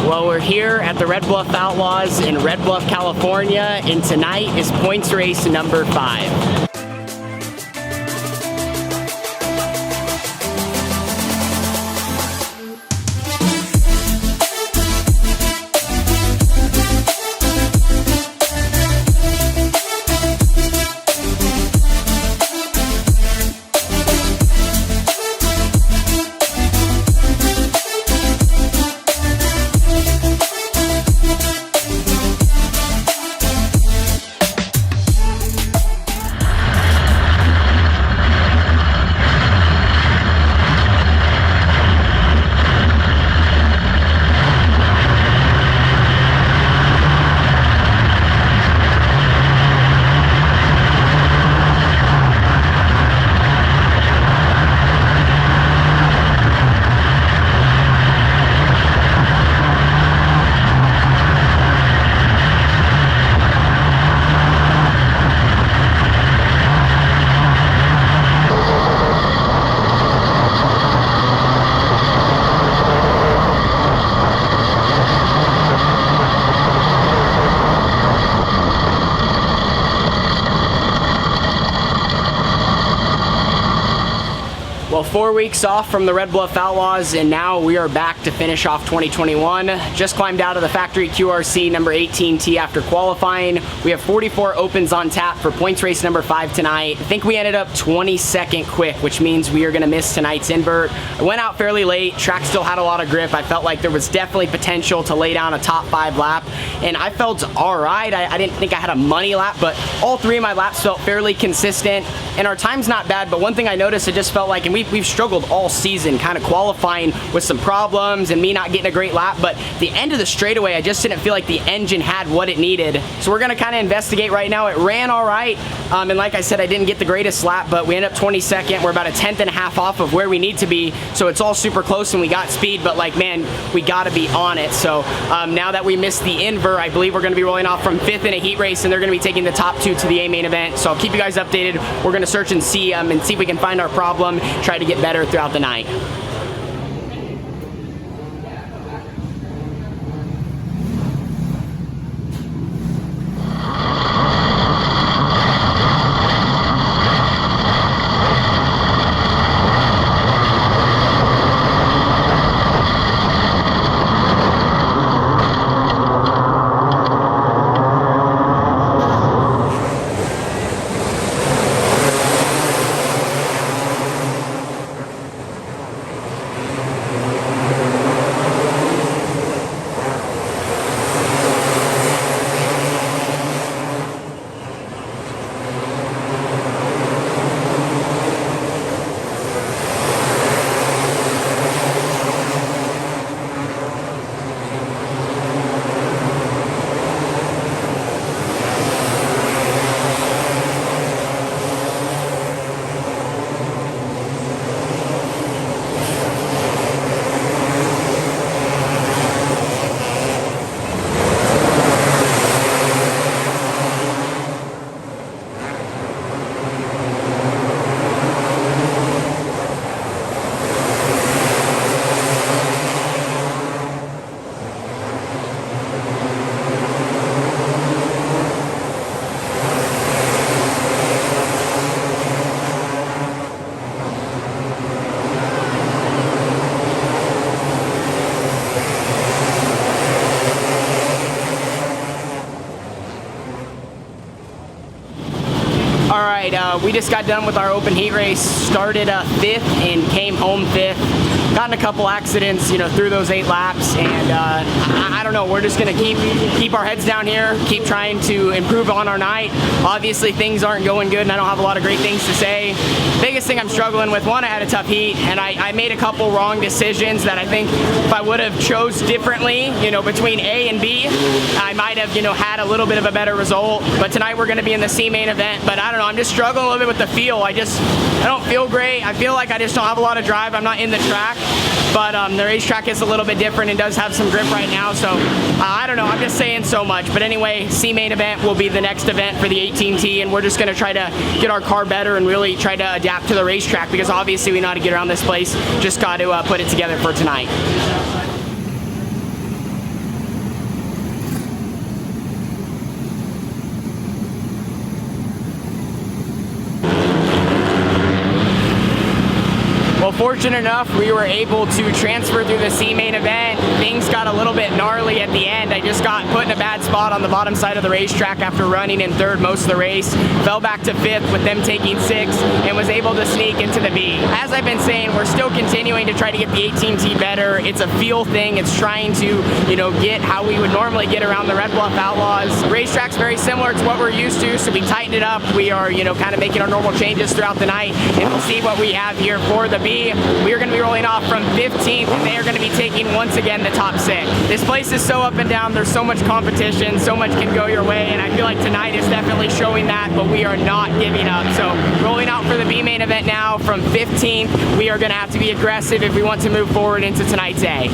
Well, we're here at the Red Bluff Outlaws in Red Bluff, California, and tonight is points race number 5. Well, 4 weeks off from the Red Bluff Outlaws, and now we are back to finish off 2021. Just climbed out of the factory QRC number 18T after qualifying. We have 44 opens on tap for points race number 5 tonight. I think we ended up 22nd quick, which means we are going to miss tonight's invert. I went out fairly late. Track still had a lot of grip. I felt like there was definitely potential to lay down a top 5 lap, and I felt all right. I didn't think I had a money lap, but all 3 of my laps felt fairly consistent, and our time's not bad. But one thing I noticed, it just felt like, and we've struggled all season kind of qualifying with some problems and me not getting a great lap, but the end of the straightaway I just didn't feel like the engine had what it needed. So we're gonna kind of investigate right now. It ran all right, and like I said, I didn't get the greatest lap, but we ended up 22nd. We're about a 10th and a half off of where we need to be, so it's all super close and we got speed, but like, man, we gotta be on it. So now that we missed the invert, I believe we're gonna be rolling off from 5th in a heat race, and they're gonna be taking the top 2 to the A main event. So I'll keep you guys updated. We're gonna search and see if we can find our problem, try to get better throughout the night. We just got done with our open heat race, started 5th and came home 5th. Gotten a couple accidents, through those 8 laps, and I don't know, we're just gonna keep our heads down here, keep trying to improve on our night. Obviously things aren't going good and I don't have a lot of great things to say. Biggest thing I'm struggling with, one, I had a tough heat, and I made a couple wrong decisions that I think if I would have chose differently, between A and B, I might have, had a little bit of a better result. But tonight we're gonna be in the C main event, but I don't know, I'm just struggling a little bit with the feel. I don't feel great. I feel like I just don't have a lot of drive. I'm not in the track. But the racetrack is a little bit different and does have some grip right now, so I don't know, I'm just saying so much. But anyway, C main event will be the next event for the 18T, and we're just gonna try to get our car better and really try to adapt to the racetrack, because obviously we know how to get around this place, just got to put it together for tonight. fortunate enough, we were able to transfer through the C main event. Things got a little bit gnarly at the end. I just got put in a bad spot on the bottom side of the racetrack after running in third most of the race. Fell back to fifth with them taking sixth and was able to sneak into the B. As I've been saying, we're still continuing to try to get the 18T better. It's a feel thing. It's trying to, get how we would normally get around the Red Bluff Outlaws. The racetrack's very similar to what we're used to, so we tightened it up. We are, kind of making our normal changes throughout the night, and we'll see what we have here for the B. We are going to be rolling off from 15th, and they are going to be taking, once again, the top 6. This place is so up and down. There's so much competition. So much can go your way, and I feel like tonight is definitely showing that, but we are not giving up. So rolling out for the B main event now from 15th. We are going to have to be aggressive if we want to move forward into tonight's A.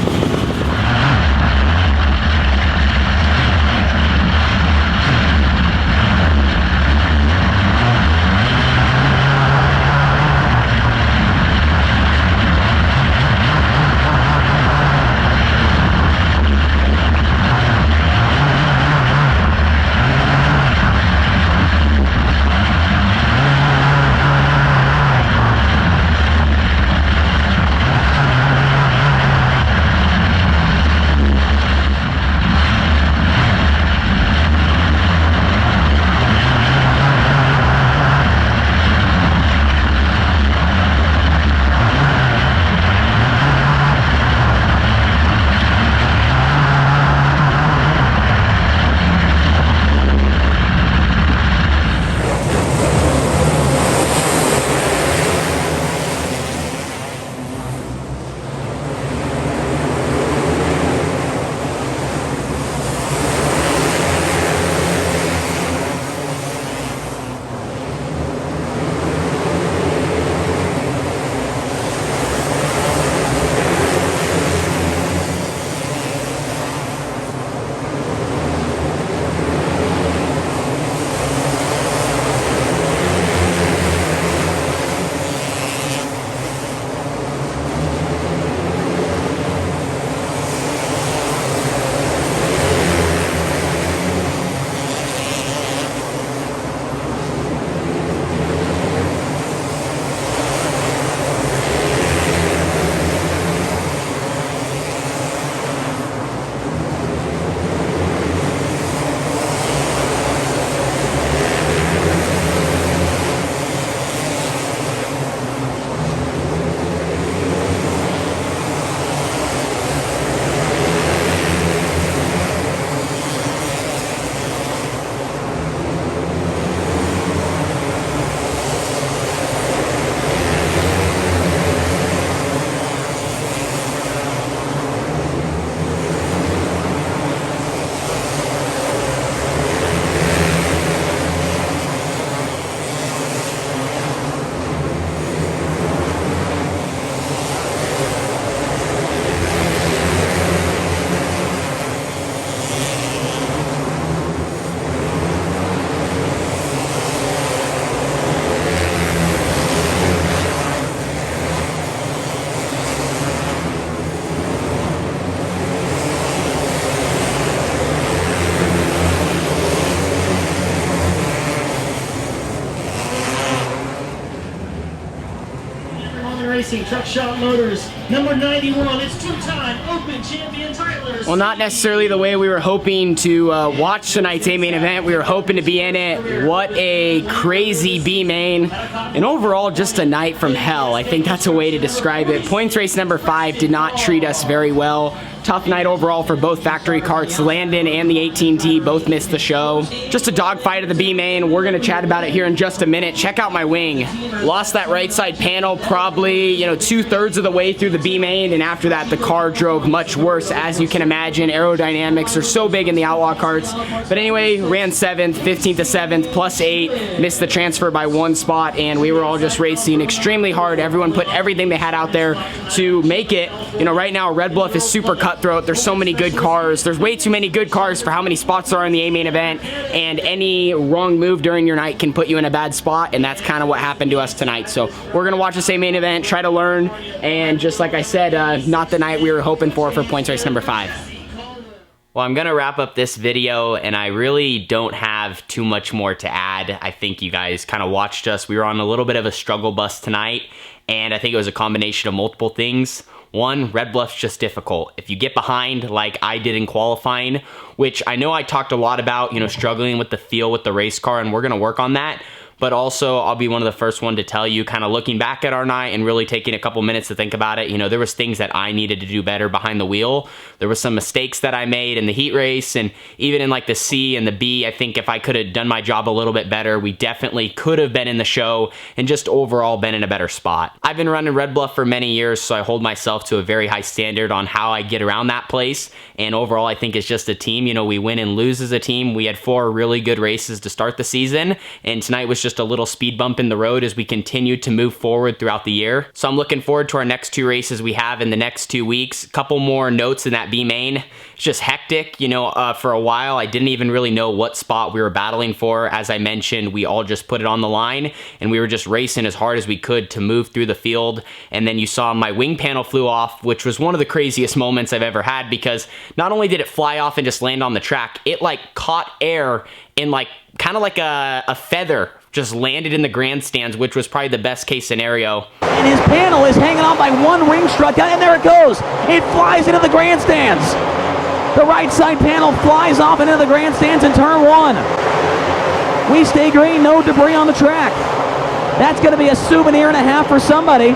Racing Truck Shop Motors, number 91. It's two-time Open Champion Tyler. Well, not necessarily the way we were hoping to watch tonight's A main event. We were hoping to be in it. What a crazy B main, and overall just a night from hell. I think that's a way to describe it. Points race number 5 did not treat us very well. Tough night overall for both factory karts. Landon and the 18T both missed the show. Just a dogfight of the B main. We're gonna chat about it here in just a minute. Check out my wing. Lost that right side panel probably 2/3 of the way through the B main, and after that the car drove much worse. As you can imagine, aerodynamics are so big in the Outlaw karts. But anyway, ran 7th, 15th to 7th, +8, missed the transfer by 1 spot, and we were all just racing extremely hard. Everyone put everything they had out there to make it. Right now Red Bluff is super cutthroat. There's so many good cars. There's way too many good cars for how many spots there are in the A main event, and any wrong move during your night can put you in a bad spot, and that's kind of what happened to us tonight. So we're gonna watch this A main event, try to learn, and just like I said, not the night we were hoping for points race number 5. Well, I'm gonna wrap up this video, and I really don't have too much more to add. I think you guys kind of watched us. We were on a little bit of a struggle bus tonight, and I think it was a combination of multiple things. One, Red Bluff's just difficult. If you get behind like I did in qualifying, which I know I talked a lot about, struggling with the feel with the race car, and we're gonna work on that. But also, I'll be one of the first one to tell you, kind of looking back at our night and really taking a couple minutes to think about it, there was things that I needed to do better behind the wheel. There was some mistakes that I made in the heat race, and even in like the C and the B, I think if I could have done my job a little bit better, we definitely could have been in the show and just overall been in a better spot. I've been running Red Bluff for many years, so I hold myself to a very high standard on how I get around that place. And overall, I think it's just a team. We win and lose as a team. We had 4 really good races to start the season, and tonight was just a little speed bump in the road as we continue to move forward throughout the year. So I'm looking forward to our next 2 races we have in the next 2 weeks. A couple more notes in that B main. It's just hectic. For a while, I didn't even really know what spot we were battling for. As I mentioned, we all just put it on the line, and we were just racing as hard as we could to move through the field. And then you saw my wing panel flew off, which was one of the craziest moments I've ever had, because not only did it fly off and just land on the track, it like caught air in like kind of like a feather, just landed in the grandstands, which was probably the best case scenario. And his panel is hanging on by one ring strut, and there it goes. It flies into the grandstands. The right side panel flies off into the grandstands in turn 1. We stay green, no debris on the track. That's going to be a souvenir and a half for somebody.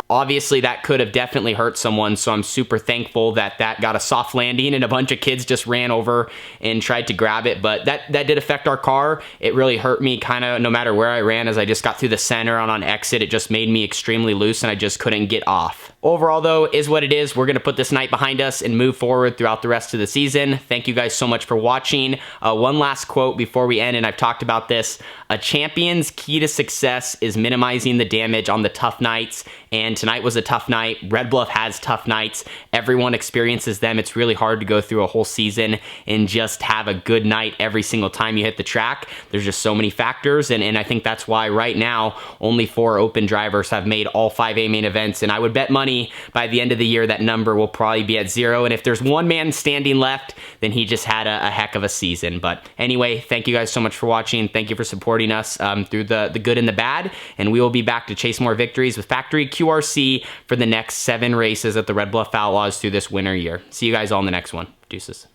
Obviously, that could have definitely hurt someone, so I'm super thankful that that got a soft landing and a bunch of kids just ran over and tried to grab it, but that did affect our car. It really hurt me kind of no matter where I ran. As I just got through the center and on exit, it just made me extremely loose and I just couldn't get off. Overall, though, is what it is. We're going to put this night behind us and move forward throughout the rest of the season. Thank you guys so much for watching. One last quote before we end, and I've talked about this. A champion's key to success is minimizing the damage on the tough nights, and tonight was a tough night. Red Bluff has tough nights. Everyone experiences them. It's really hard to go through a whole season and just have a good night every single time you hit the track. There's just so many factors, and I think that's why right now only 4 open drivers have made all 5A main events, and I would bet money by the end of the year that number will probably be at 0, and if there's one man standing left, then he just had a heck of a season. But anyway, thank you guys so much for watching. Thank you for supporting us through the good and the bad, and we will be back to chase more victories with Factory QRC for the next 7 races at the Red Bluff Outlaws through this winter year. See you guys all in the next one. Deuces.